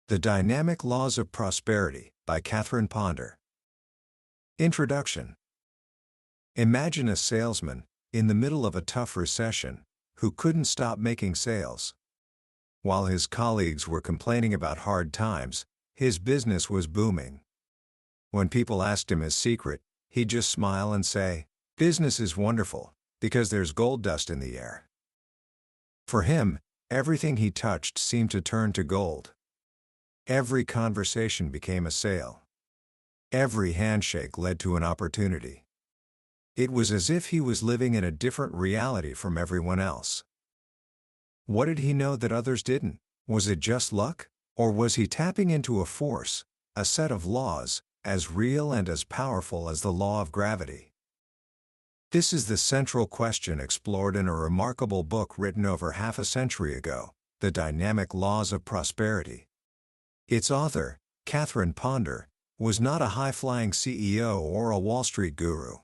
The Dynamic Laws of Prosperity by Catherine Ponder. Introduction. Imagine a salesman, in the middle of a tough recession, who couldn't stop making sales. While his colleagues were complaining about hard times, his business was booming. When people asked him his secret, he'd just smile and say, "Business is wonderful, because there's gold dust in the air." For him, everything he touched seemed to turn to gold. Every conversation became a sale. Every handshake led to an opportunity. It was as if he was living in a different reality from everyone else. What did he know that others didn't? Was it just luck? Or was he tapping into a force, a set of laws, as real and as powerful as the law of gravity? This is the central question explored in a remarkable book written over half a century ago, The Dynamic Laws of Prosperity. Its author, Catherine Ponder, was not a high-flying CEO or a Wall Street guru.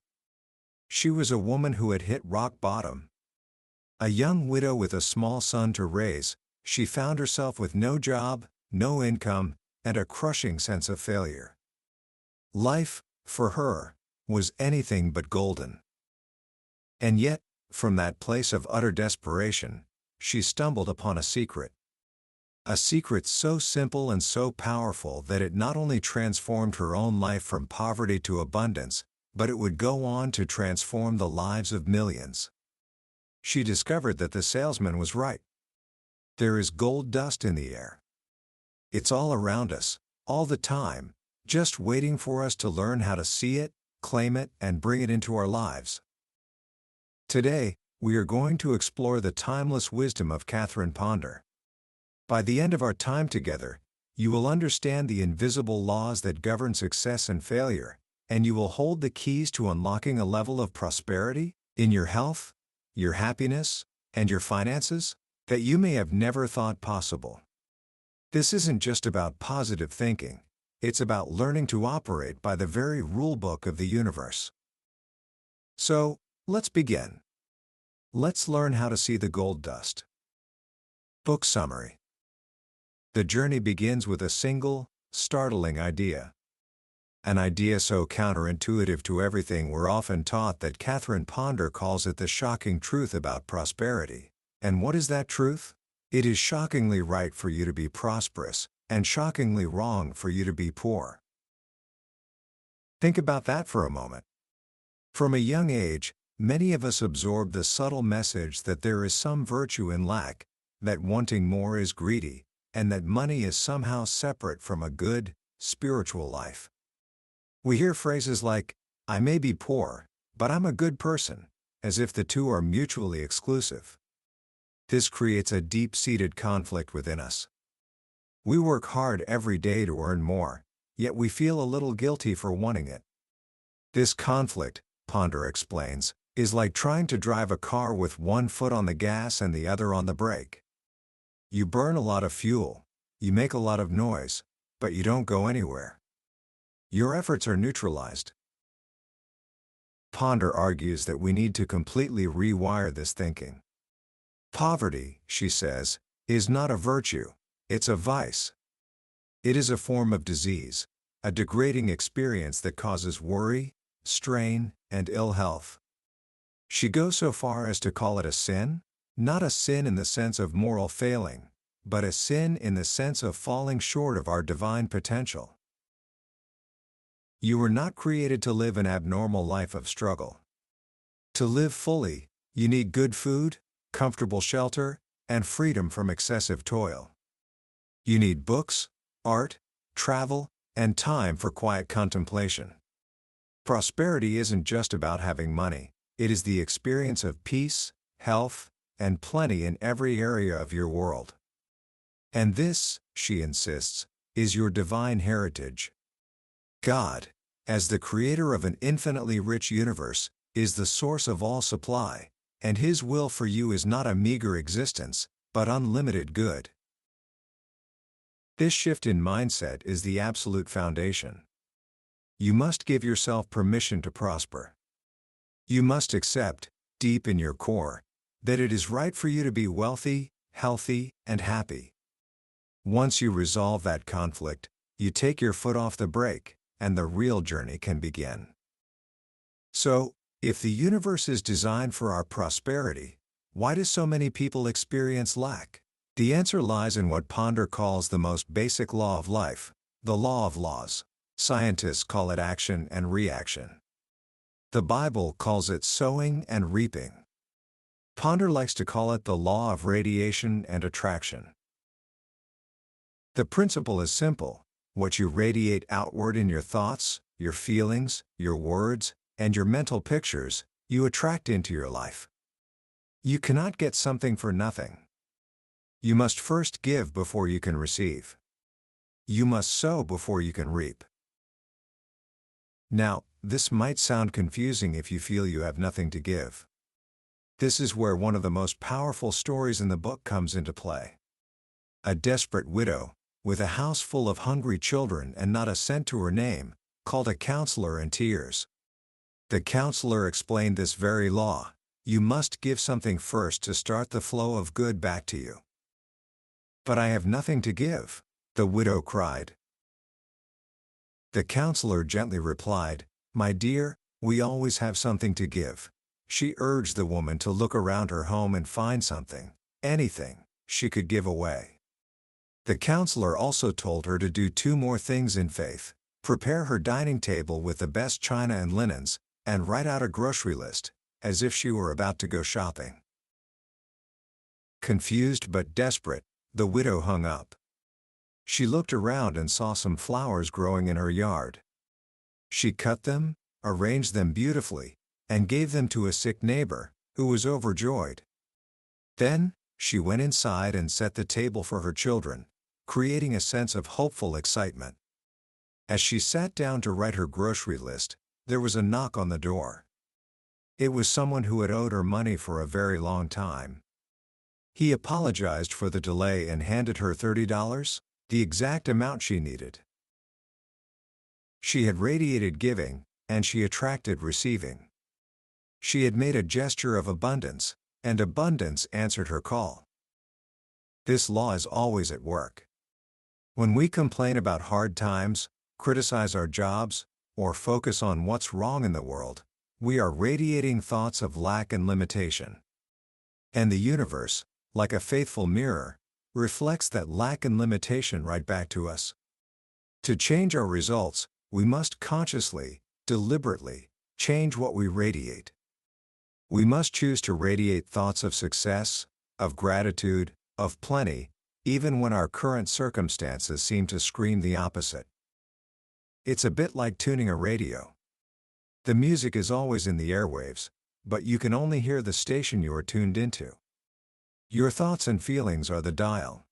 She was a woman who had hit rock bottom. A young widow with a small son to raise, she found herself with no job, no income, and a crushing sense of failure. Life, for her, was anything but golden. And yet, from that place of utter desperation, she stumbled upon a secret. A secret so simple and so powerful that it not only transformed her own life from poverty to abundance, but it would go on to transform the lives of millions. She discovered that the salesman was right. There is gold dust in the air. It's all around us, all the time, just waiting for us to learn how to see it, claim it, and bring it into our lives. Today, we are going to explore the timeless wisdom of Catherine Ponder. By the end of our time together, you will understand the invisible laws that govern success and failure, and you will hold the keys to unlocking a level of prosperity in your health, your happiness, and your finances that you may have never thought possible. This isn't just about positive thinking, it's about learning to operate by the very rulebook of the universe. So, let's begin. Let's learn how to see the gold dust. Book summary. The journey begins with a single, startling idea. An idea so counterintuitive to everything we're often taught that Catherine Ponder calls it the shocking truth about prosperity. And what is that truth? It is shockingly right for you to be prosperous, and shockingly wrong for you to be poor. Think about that for a moment. From a young age, many of us absorb the subtle message that there is some virtue in lack, that wanting more is greedy, and that money is somehow separate from a good, spiritual life. We hear phrases like, "I may be poor, but I'm a good person," as if the two are mutually exclusive. This creates a deep-seated conflict within us. We work hard every day to earn more, yet we feel a little guilty for wanting it. This conflict, Ponder explains, is like trying to drive a car with one foot on the gas and the other on the brake. You burn a lot of fuel, you make a lot of noise, but you don't go anywhere. Your efforts are neutralized. Ponder argues that we need to completely rewire this thinking. Poverty, she says, is not a virtue, it's a vice. It is a form of disease, a degrading experience that causes worry, strain, and ill health. She goes so far as to call it a sin, not a sin in the sense of moral failing, but a sin in the sense of falling short of our divine potential. You were not created to live an abnormal life of struggle. To live fully, you need good food, comfortable shelter, and freedom from excessive toil. You need books, art, travel, and time for quiet contemplation. Prosperity isn't just about having money, it is the experience of peace, health, and plenty in every area of your world. And this, she insists, is your divine heritage. God, as the creator of an infinitely rich universe, is the source of all supply, and His will for you is not a meager existence, but unlimited good. This shift in mindset is the absolute foundation. You must give yourself permission to prosper. You must accept, deep in your core, that it is right for you to be wealthy, healthy, and happy. Once you resolve that conflict, you take your foot off the brake, and the real journey can begin. So, if the universe is designed for our prosperity, why do so many people experience lack? The answer lies in what Ponder calls the most basic law of life, the law of laws. Scientists call it action and reaction. The Bible calls it sowing and reaping. Ponder likes to call it the law of radiation and attraction. The principle is simple. What you radiate outward in your thoughts, your feelings, your words, and your mental pictures, you attract into your life. You cannot get something for nothing. You must first give before you can receive. You must sow before you can reap. Now, this might sound confusing if you feel you have nothing to give. This is where one of the most powerful stories in the book comes into play. A desperate widow, with a house full of hungry children and not a cent to her name, called a counselor in tears. The counselor explained this very law: you must give something first to start the flow of good back to you. "But I have nothing to give," the widow cried. The counselor gently replied, "My dear, we always have something to give." She urged the woman to look around her home and find something, anything, she could give away. The counselor also told her to do two more things in faith: prepare her dining table with the best china and linens, and write out a grocery list, as if she were about to go shopping. Confused but desperate, the widow hung up. She looked around and saw some flowers growing in her yard. She cut them, arranged them beautifully, and gave them to a sick neighbor, who was overjoyed. Then, she went inside and set the table for her children, creating a sense of hopeful excitement. As she sat down to write her grocery list, there was a knock on the door. It was someone who had owed her money for a very long time. He apologized for the delay and handed her $30, the exact amount she needed. She had radiated giving, and she attracted receiving. She had made a gesture of abundance, and abundance answered her call. This law is always at work. When we complain about hard times, criticize our jobs, or focus on what's wrong in the world, we are radiating thoughts of lack and limitation. And the universe, like a faithful mirror, reflects that lack and limitation right back to us. To change our results, we must consciously, deliberately, change what we radiate. We must choose to radiate thoughts of success, of gratitude, of plenty, even when our current circumstances seem to scream the opposite. It's a bit like tuning a radio. The music is always in the airwaves, but you can only hear the station you are tuned into. Your thoughts and feelings are the dial.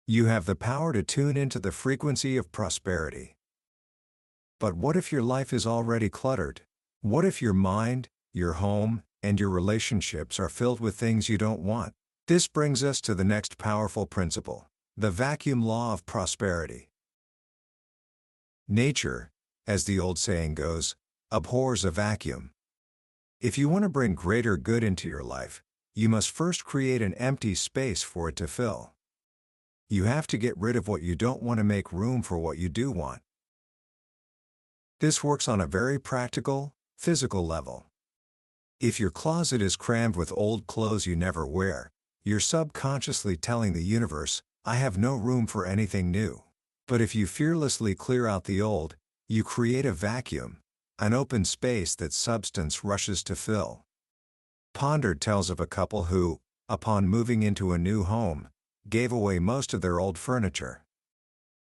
You have the power to tune into the frequency of prosperity. But what if your life is already cluttered? What if your mind, your home, and your relationships are filled with things you don't want? This brings us to the next powerful principle, the vacuum law of prosperity. Nature, as the old saying goes, abhors a vacuum. If you want to bring greater good into your life, you must first create an empty space for it to fill. You have to get rid of what you don't want to make room for what you do want. This works on a very practical, physical level. If your closet is crammed with old clothes you never wear, you're subconsciously telling the universe, "I have no room for anything new." But if you fearlessly clear out the old, you create a vacuum, an open space that substance rushes to fill. Ponder tells of a couple who, upon moving into a new home, gave away most of their old furniture.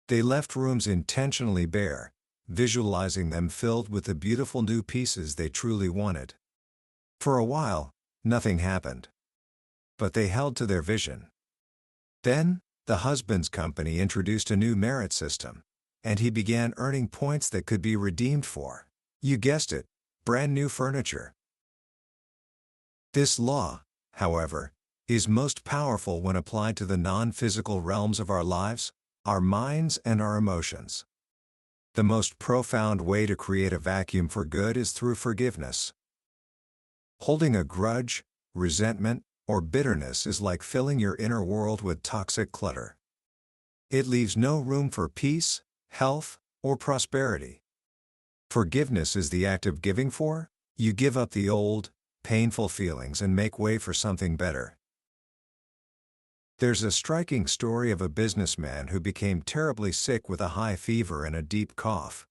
They left rooms intentionally bare, visualizing them filled with the beautiful new pieces they truly wanted. For a while, nothing happened. But they held to their vision. Then, the husband's company introduced a new merit system, and he began earning points that could be redeemed for, you guessed it, brand new furniture. This law, however, is most powerful when applied to the non-physical realms of our lives, our minds and our emotions. The most profound way to create a vacuum for good is through forgiveness. Holding a grudge, resentment, or bitterness is like filling your inner world with toxic clutter. It leaves no room for peace, health, or prosperity. Forgiveness is the act of giving for, you give up the old, painful feelings and make way for something better. There's a striking story of a businessman who became terribly sick with a high fever and a deep cough.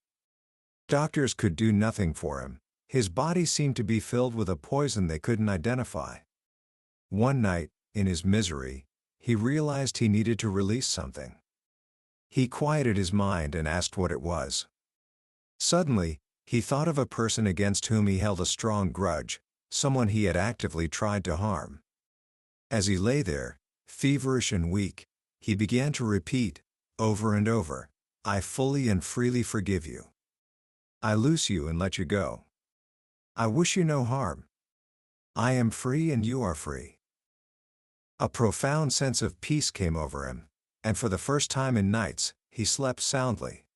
Doctors could do nothing for him. His body seemed to be filled with a poison they couldn't identify. One night, in his misery, he realized he needed to release something. He quieted his mind and asked what it was. Suddenly, he thought of a person against whom he held a strong grudge, someone he had actively tried to harm. As he lay there, feverish and weak, he began to repeat, over and over, "I fully and freely forgive you. I loose you and let you go. I wish you no harm. I am free and you are free." A profound sense of peace came over him, and for the first time in nights, he slept soundly.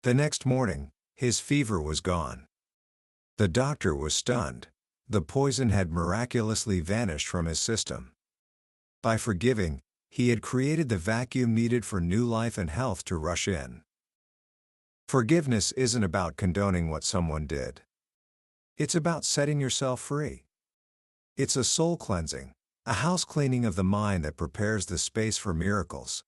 The next morning, his fever was gone. The doctor was stunned. The poison had miraculously vanished from his system. By forgiving, he had created the vacuum needed for new life and health to rush in. Forgiveness isn't about condoning what someone did. It's about setting yourself free. It's a soul cleansing, a house cleaning of the mind that prepares the space for miracles.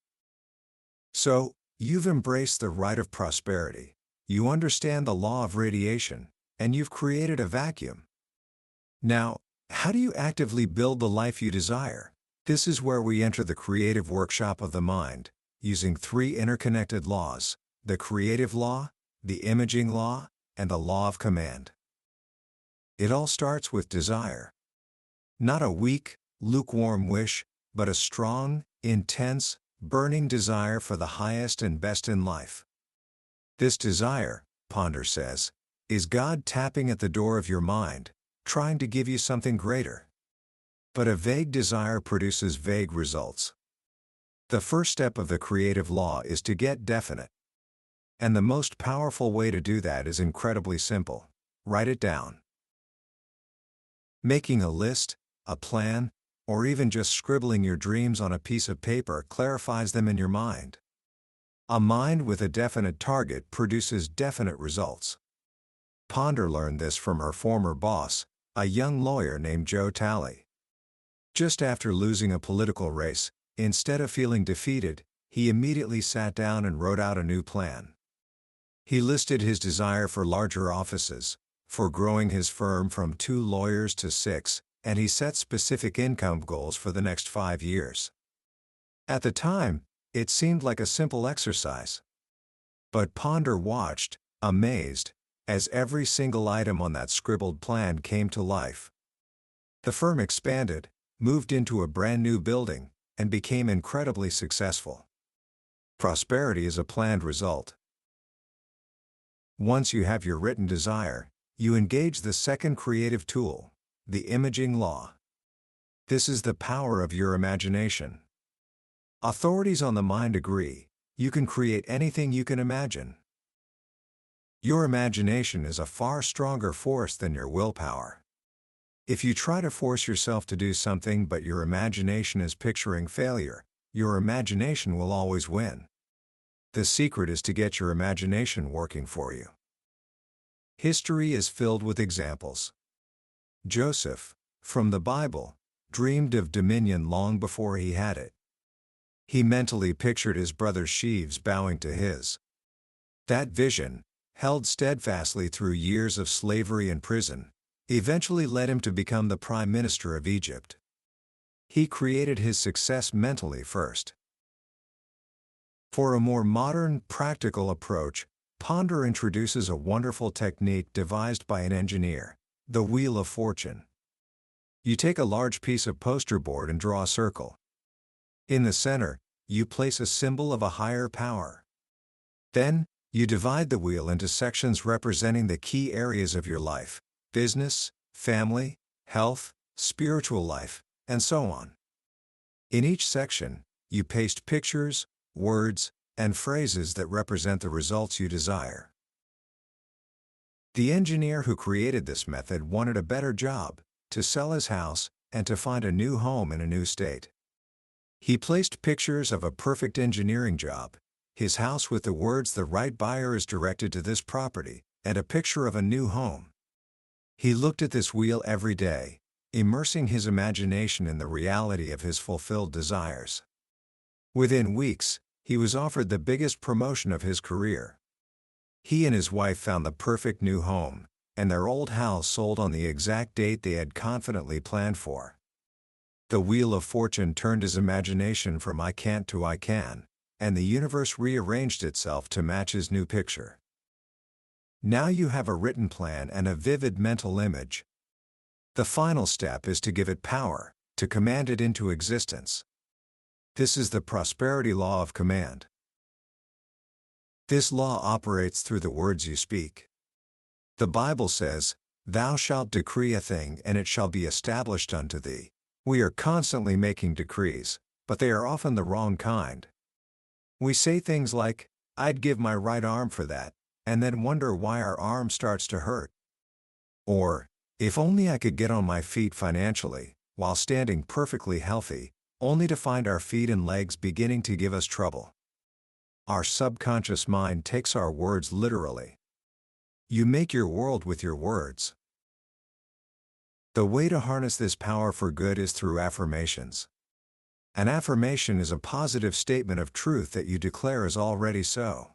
So, you've embraced the right of prosperity, you understand the law of radiation, and you've created a vacuum. Now, how do you actively build the life you desire? This is where we enter the creative workshop of the mind, using 3 interconnected laws: the creative law, the imaging law, and the law of command. It all starts with desire. Not a weak, lukewarm wish, but a strong, intense, burning desire for the highest and best in life. This desire, Ponder says, is God tapping at the door of your mind, trying to give you something greater. But a vague desire produces vague results. The first step of the creative law is to get definite. And the most powerful way to do that is incredibly simple. Write it down. Making a list, a plan, or even just scribbling your dreams on a piece of paper clarifies them in your mind. A mind with a definite target produces definite results. Ponder learned this from her former boss, a young lawyer named Joe Talley. Just after losing a political race, instead of feeling defeated, he immediately sat down and wrote out a new plan. He listed his desire for larger offices, for growing his firm from 2 lawyers to 6, and he set specific income goals for the next 5 years. At the time, it seemed like a simple exercise. But Ponder watched, amazed, as every single item on that scribbled plan came to life. The firm expanded, moved into a brand new building, and became incredibly successful. Prosperity is a planned result. Once you have your written desire, you engage the second creative tool, the imaging law. This is the power of your imagination. Authorities on the mind agree, you can create anything you can imagine. Your imagination is a far stronger force than your willpower. If you try to force yourself to do something but your imagination is picturing failure, your imagination will always win. The secret is to get your imagination working for you. History is filled with examples. Joseph, from the Bible, dreamed of dominion long before he had it. He mentally pictured his brother sheaves bowing to his. That vision, held steadfastly through years of slavery and prison, eventually led him to become the Prime Minister of Egypt. He created his success mentally first. For a more modern, practical approach, Ponder introduces a wonderful technique devised by an engineer, the Wheel of Fortune. You take a large piece of poster board and draw a circle. In the center, you place a symbol of a higher power. Then, you divide the wheel into sections representing the key areas of your life: business, family, health, spiritual life, and so on. In each section, you paste pictures, words, and phrases that represent the results you desire. The engineer who created this method wanted a better job, to sell his house, and to find a new home in a new state. He placed pictures of a perfect engineering job, his house with the words "The right buyer is directed to this property," and a picture of a new home. He looked at this wheel every day, immersing his imagination in the reality of his fulfilled desires. Within weeks, he was offered the biggest promotion of his career. He and his wife found the perfect new home, and their old house sold on the exact date they had confidently planned for. The wheel of fortune turned his imagination from "I can't" to "I can," and the universe rearranged itself to match his new picture. Now you have a written plan and a vivid mental image. The final step is to give it power, to command it into existence. This is the prosperity law of command. This law operates through the words you speak. The Bible says, "Thou shalt decree a thing and it shall be established unto thee." We are constantly making decrees, but they are often the wrong kind. We say things like, "I'd give my right arm for that," and then wonder why our arm starts to hurt. Or, "If only I could get on my feet financially," while standing perfectly healthy, only to find our feet and legs beginning to give us trouble. Our subconscious mind takes our words literally. You make your world with your words. The way to harness this power for good is through affirmations. An affirmation is a positive statement of truth that you declare is already so.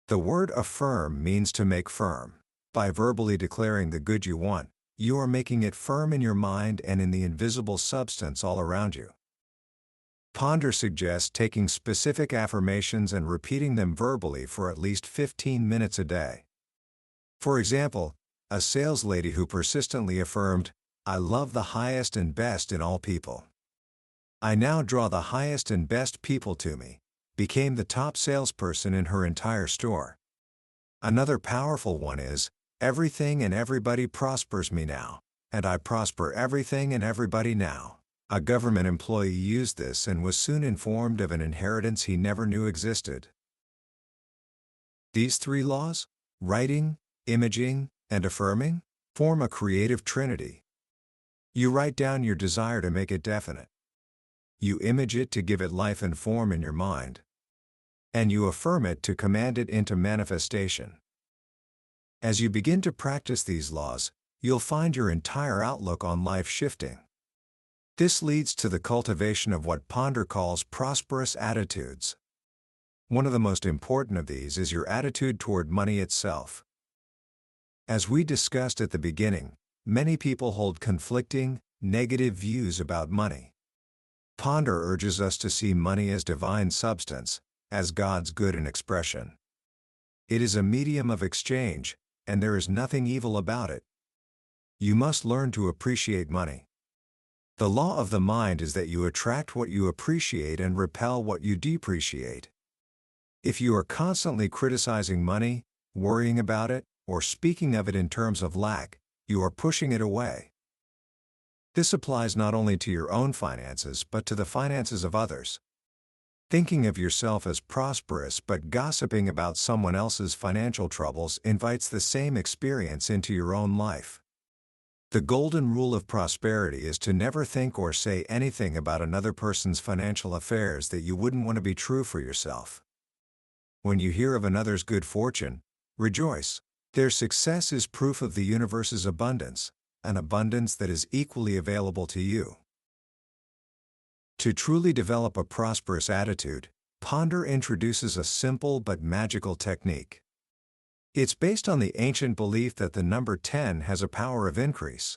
The word affirm means to make firm. By verbally declaring the good you want, you are making it firm in your mind and in the invisible substance all around you. Ponder suggests taking specific affirmations and repeating them verbally for at least 15 minutes a day. For example, a saleslady who persistently affirmed, "I love the highest and best in all people. I now draw the highest and best people to me," became the top salesperson in her entire store. Another powerful one is, "Everything and everybody prospers me now, and I prosper everything and everybody now." A government employee used this and was soon informed of an inheritance he never knew existed. These three laws, writing, imaging, and affirming, form a creative trinity. You write down your desire to make it definite. You image it to give it life and form in your mind. And you affirm it to command it into manifestation. As you begin to practice these laws, you'll find your entire outlook on life shifting. This leads to the cultivation of what Ponder calls prosperous attitudes. One of the most important of these is your attitude toward money itself. As we discussed at the beginning, many people hold conflicting, negative views about money. Ponder urges us to see money as divine substance, as God's good in expression. It is a medium of exchange, and there is nothing evil about it. You must learn to appreciate money. The law of the mind is that you attract what you appreciate and repel what you depreciate. If you are constantly criticizing money, worrying about it, or speaking of it in terms of lack, you are pushing it away. This applies not only to your own finances but to the finances of others. Thinking of yourself as prosperous but gossiping about someone else's financial troubles invites the same experience into your own life. The golden rule of prosperity is to never think or say anything about another person's financial affairs that you wouldn't want to be true for yourself. When you hear of another's good fortune, rejoice. Their success is proof of the universe's abundance, an abundance that is equally available to you. To truly develop a prosperous attitude, Ponder introduces a simple but magical technique. It's based on the ancient belief that the number 10 has a power of increase.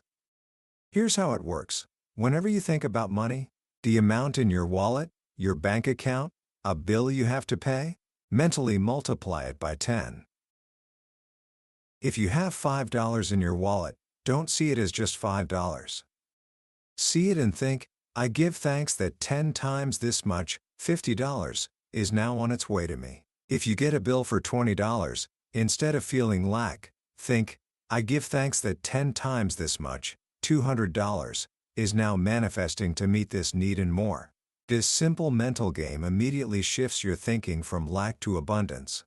Here's how it works. Whenever you think about money, the amount in your wallet, your bank account, a bill you have to pay, mentally multiply it by 10. If you have $5 in your wallet, don't see it as just $5. See it and think, "I give thanks that 10 times this much, $50, is now on its way to me." If you get a bill for $20, instead of feeling lack, think, "I give thanks that 10 times this much, $200, is now manifesting to meet this need and more." This simple mental game immediately shifts your thinking from lack to abundance.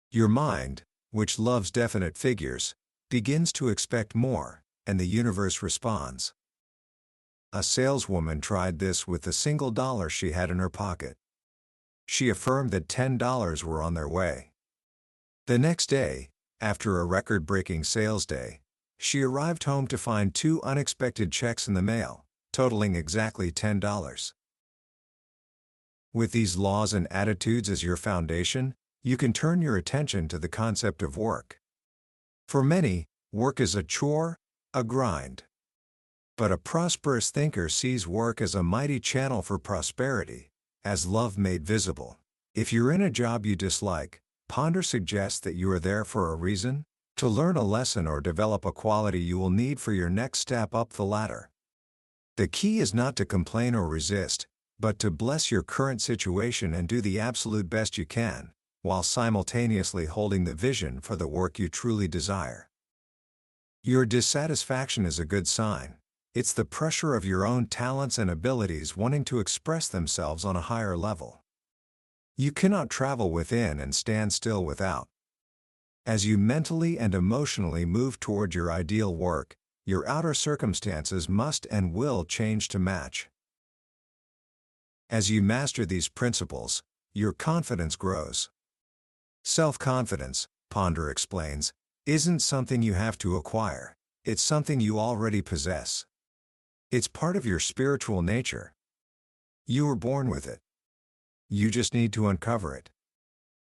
Your mind, which loves definite figures, begins to expect more, and the universe responds. A saleswoman tried this with the single dollar she had in her pocket. She affirmed that $10 were on their way. The next day, after a record-breaking sales day, she arrived home to find 2 unexpected checks in the mail, totaling exactly $10. With these laws and attitudes as your foundation, you can turn your attention to the concept of work. For many, work is a chore, a grind. But a prosperous thinker sees work as a mighty channel for prosperity, as love made visible. If you're in a job you dislike, Ponder suggests that you are there for a reason, to learn a lesson or develop a quality you will need for your next step up the ladder. The key is not to complain or resist, but to bless your current situation and do the absolute best you can, while simultaneously holding the vision for the work you truly desire. Your dissatisfaction is a good sign. It's the pressure of your own talents and abilities wanting to express themselves on a higher level. You cannot travel within and stand still without. As you mentally and emotionally move toward your ideal work, your outer circumstances must and will change to match. As you master these principles, your confidence grows. Self-confidence, Ponder explains, isn't something you have to acquire, it's something you already possess. It's part of your spiritual nature. You were born with it. You just need to uncover it.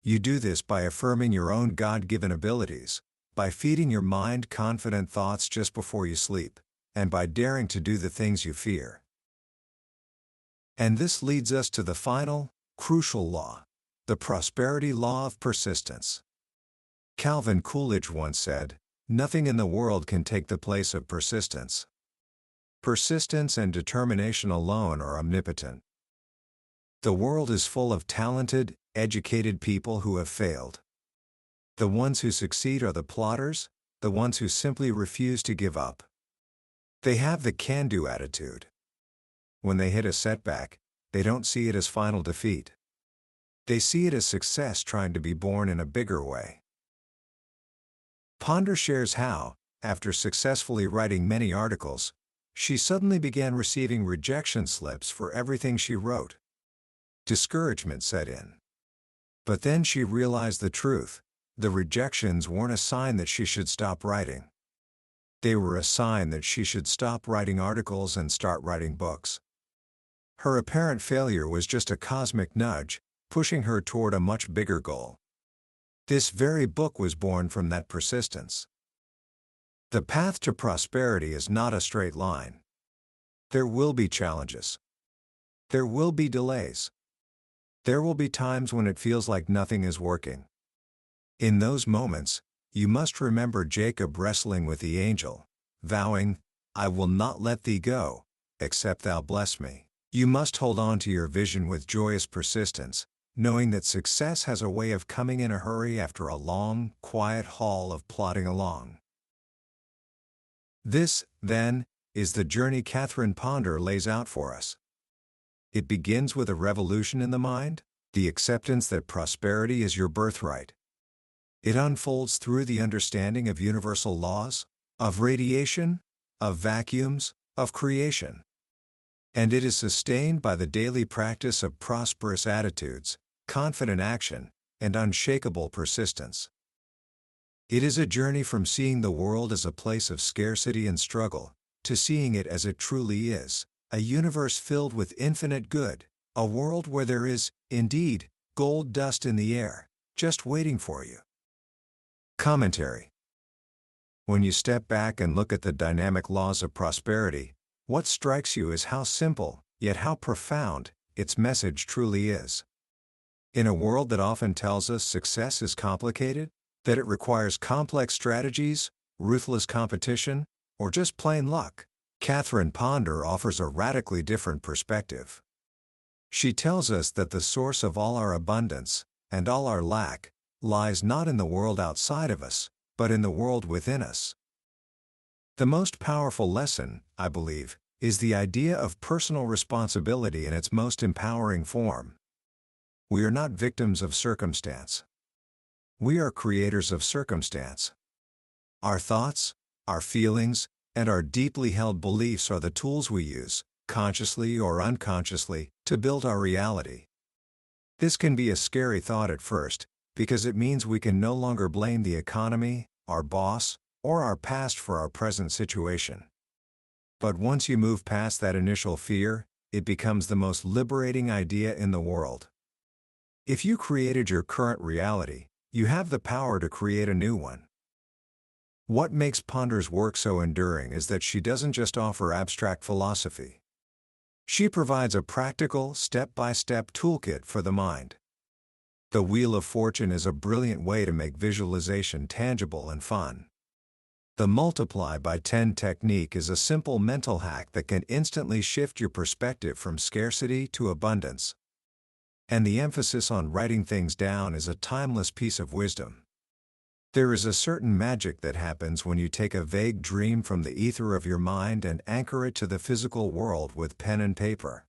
You do this by affirming your own God-given abilities, by feeding your mind confident thoughts just before you sleep, and by daring to do the things you fear. And this leads us to the final, crucial law, the prosperity law of persistence. Calvin Coolidge once said, "Nothing in the world can take the place of persistence." Persistence and determination alone are omnipotent. The world is full of talented, educated people who have failed. The ones who succeed are the plotters, the ones who simply refuse to give up. They have the can-do attitude. When they hit a setback, they don't see it as final defeat. They see it as success trying to be born in a bigger way. Ponder shares how, after successfully writing many articles, she suddenly began receiving rejection slips for everything she wrote. Discouragement set in. But then she realized the truth. The rejections weren't a sign that she should stop writing. They were a sign that she should stop writing articles and start writing books. Her apparent failure was just a cosmic nudge, pushing her toward a much bigger goal. This very book was born from that persistence. The path to prosperity is not a straight line. There will be challenges. There will be delays. There will be times when it feels like nothing is working. In those moments, you must remember Jacob wrestling with the angel, vowing, "I will not let thee go, except thou bless me." You must hold on to your vision with joyous persistence, knowing that success has a way of coming in a hurry after a long, quiet haul of plodding along. This, then, is the journey Catherine Ponder lays out for us. It begins with a revolution in the mind, the acceptance that prosperity is your birthright. It unfolds through the understanding of universal laws, of radiation, of vacuums, of creation. And it is sustained by the daily practice of prosperous attitudes, confident action, and unshakable persistence. It is a journey from seeing the world as a place of scarcity and struggle, to seeing it as it truly is, a universe filled with infinite good, a world where there is, indeed, gold dust in the air, just waiting for you. Commentary. When you step back and look at the dynamic laws of prosperity, what strikes you is how simple, yet how profound, its message truly is. In a world that often tells us success is complicated, that it requires complex strategies, ruthless competition, or just plain luck, Catherine Ponder offers a radically different perspective. She tells us that the source of all our abundance, and all our lack, lies not in the world outside of us, but in the world within us. The most powerful lesson, I believe, is the idea of personal responsibility in its most empowering form. We are not victims of circumstance. We are creators of circumstance. Our thoughts, our feelings, and our deeply held beliefs are the tools we use, consciously or unconsciously, to build our reality. This can be a scary thought at first, because it means we can no longer blame the economy, our boss, or our past for our present situation. But once you move past that initial fear, it becomes the most liberating idea in the world. If you created your current reality, you have the power to create a new one. What makes Ponder's work so enduring is that she doesn't just offer abstract philosophy. She provides a practical, step-by-step toolkit for the mind. The Wheel of Fortune is a brilliant way to make visualization tangible and fun. The Multiply by 10 technique is a simple mental hack that can instantly shift your perspective from scarcity to abundance. And the emphasis on writing things down is a timeless piece of wisdom. There is a certain magic that happens when you take a vague dream from the ether of your mind and anchor it to the physical world with pen and paper.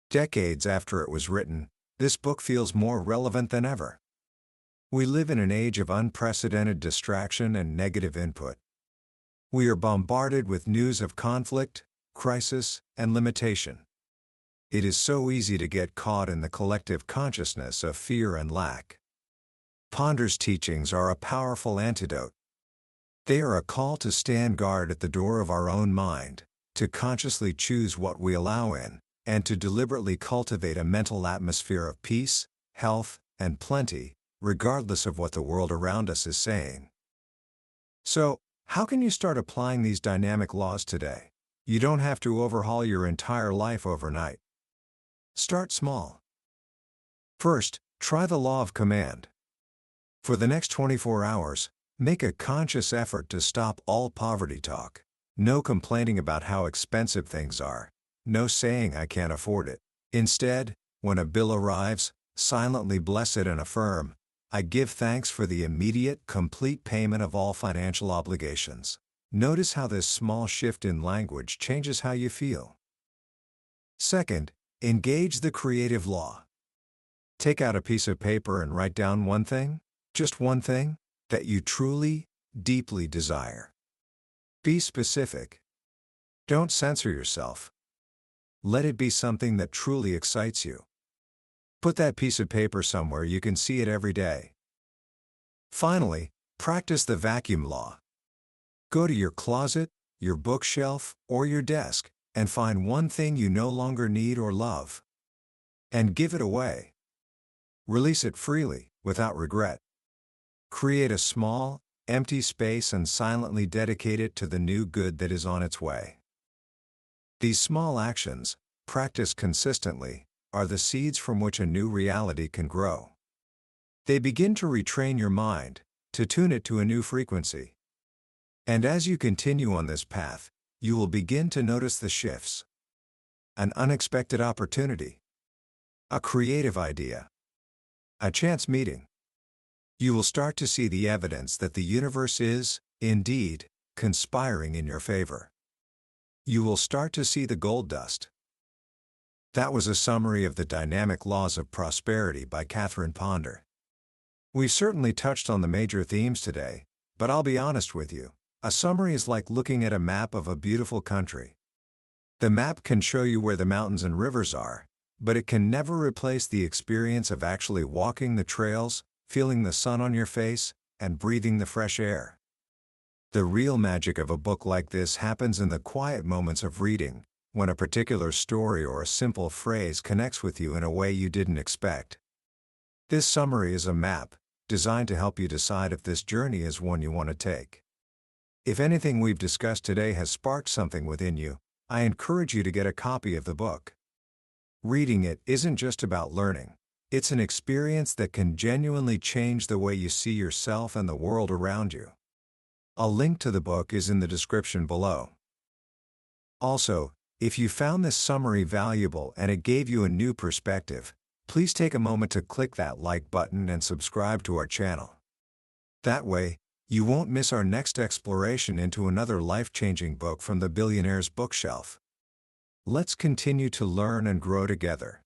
Decades after it was written, this book feels more relevant than ever. We live in an age of unprecedented distraction and negative input. We are bombarded with news of conflict, crisis, and limitation. It is so easy to get caught in the collective consciousness of fear and lack. Ponder's teachings are a powerful antidote. They are a call to stand guard at the door of our own mind, to consciously choose what we allow in, and to deliberately cultivate a mental atmosphere of peace, health, and plenty, regardless of what the world around us is saying. So, how can you start applying these dynamic laws today? You don't have to overhaul your entire life overnight. Start small. First, try the law of command. For the next 24 hours, make a conscious effort to stop all poverty talk. No complaining about how expensive things are. No saying I can't afford it. Instead, when a bill arrives, silently bless it and affirm, I give thanks for the immediate, complete payment of all financial obligations. Notice how this small shift in language changes how you feel. Second, engage the creative law. Take out a piece of paper and write down one thing, just one thing, that you truly, deeply desire. Be specific. Don't censor yourself. Let it be something that truly excites you. Put that piece of paper somewhere you can see it every day. Finally, practice the vacuum law. Go to your closet, your bookshelf, or your desk, and find one thing you no longer need or love. And give it away. Release it freely, without regret. Create a small, empty space and silently dedicate it to the new good that is on its way. These small actions, practiced consistently, are the seeds from which a new reality can grow. They begin to retrain your mind, to tune it to a new frequency. And as you continue on this path, you will begin to notice the shifts. An unexpected opportunity. A creative idea. A chance meeting. You will start to see the evidence that the universe is, indeed, conspiring in your favor. You will start to see the gold dust. That was a summary of the Dynamic Laws of Prosperity by Catherine Ponder. We've certainly touched on the major themes today, but I'll be honest with you, a summary is like looking at a map of a beautiful country. The map can show you where the mountains and rivers are, but it can never replace the experience of actually walking the trails, feeling the sun on your face, and breathing the fresh air. The real magic of a book like this happens in the quiet moments of reading, when a particular story or a simple phrase connects with you in a way you didn't expect. This summary is a map, designed to help you decide if this journey is one you want to take. If anything we've discussed today has sparked something within you, I encourage you to get a copy of the book. Reading it isn't just about learning. It's an experience that can genuinely change the way you see yourself and the world around you. A link to the book is in the description below. Also, if you found this summary valuable and it gave you a new perspective, please take a moment to click that like button and subscribe to our channel. That way, you won't miss our next exploration into another life-changing book from the billionaire's bookshelf. Let's continue to learn and grow together.